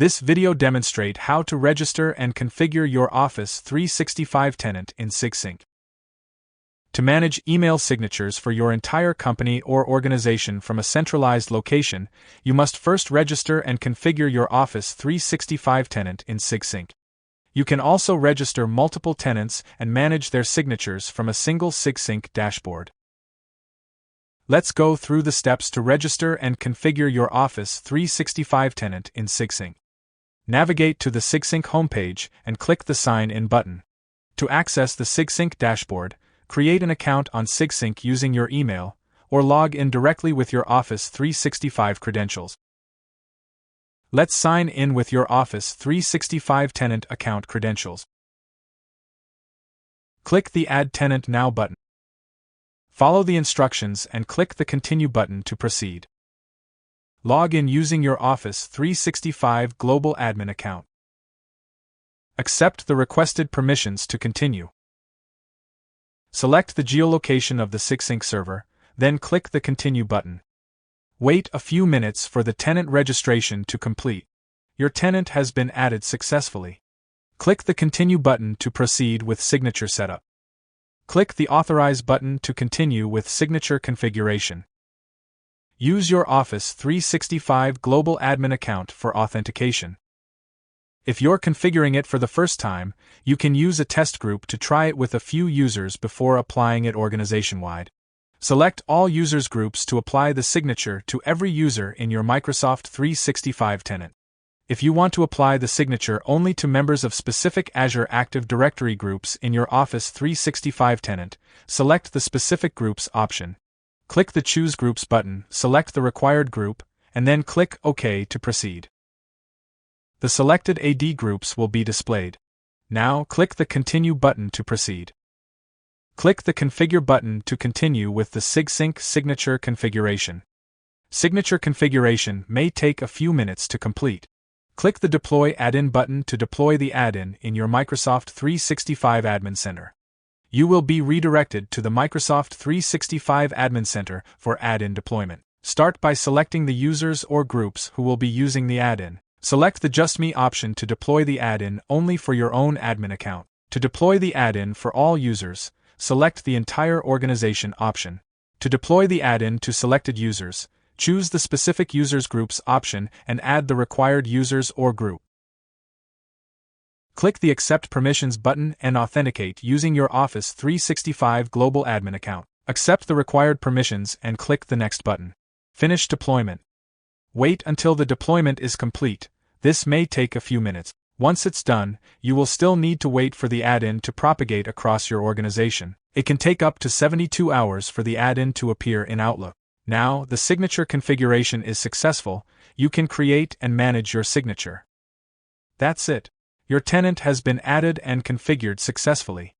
This video demonstrates how to register and configure your Office 365 tenant in Sigsync. To manage email signatures for your entire company or organization from a centralized location, you must first register and configure your Office 365 tenant in Sigsync. You can also register multiple tenants and manage their signatures from a single Sigsync dashboard. Let's go through the steps to register and configure your Office 365 tenant in Sigsync. Navigate to the Sigsync homepage and click the Sign In button. To access the Sigsync dashboard, create an account on Sigsync using your email, or log in directly with your Office 365 credentials. Let's sign in with your Office 365 tenant account credentials. Click the Add Tenant Now button. Follow the instructions and click the Continue button to proceed. Log in using your Office 365 Global Admin account. Accept the requested permissions to continue. Select the geolocation of the Sigsync server, then click the Continue button. Wait a few minutes for the tenant registration to complete. Your tenant has been added successfully. Click the Continue button to proceed with signature setup. Click the Authorize button to continue with signature configuration. Use your Office 365 Global Admin account for authentication. If you're configuring it for the first time, you can use a test group to try it with a few users before applying it organization-wide. Select all users groups to apply the signature to every user in your Microsoft 365 tenant. If you want to apply the signature only to members of specific Azure Active Directory groups in your Office 365 tenant, select the Specific Groups option. Click the Choose Groups button, select the required group, and then click OK to proceed. The selected AD groups will be displayed. Now click the Continue button to proceed. Click the Configure button to continue with the Sigsync signature configuration. Signature configuration may take a few minutes to complete. Click the Deploy Add-in button to deploy the add-in in your Microsoft 365 Admin Center. You will be redirected to the Microsoft 365 Admin Center for add-in deployment. Start by selecting the users or groups who will be using the add-in. Select the Just Me option to deploy the add-in only for your own admin account. To deploy the add-in for all users, select the Entire Organization option. To deploy the add-in to selected users, choose the Specific Users Groups option and add the required users or group. Click the Accept Permissions button and authenticate using your Office 365 Global Admin account. Accept the required permissions and click the Next button. Finish deployment. Wait until the deployment is complete. This may take a few minutes. Once it's done, you will still need to wait for the add-in to propagate across your organization. It can take up to 72 hours for the add-in to appear in Outlook. Now, the signature configuration is successful. You can create and manage your signature. That's it. Your tenant has been added and configured successfully.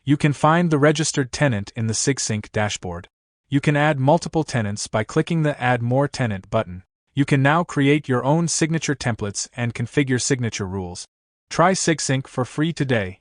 You can find the registered tenant in the Sigsync dashboard. You can add multiple tenants by clicking the Add More Tenant button. You can now create your own signature templates and configure signature rules. Try Sigsync for free today.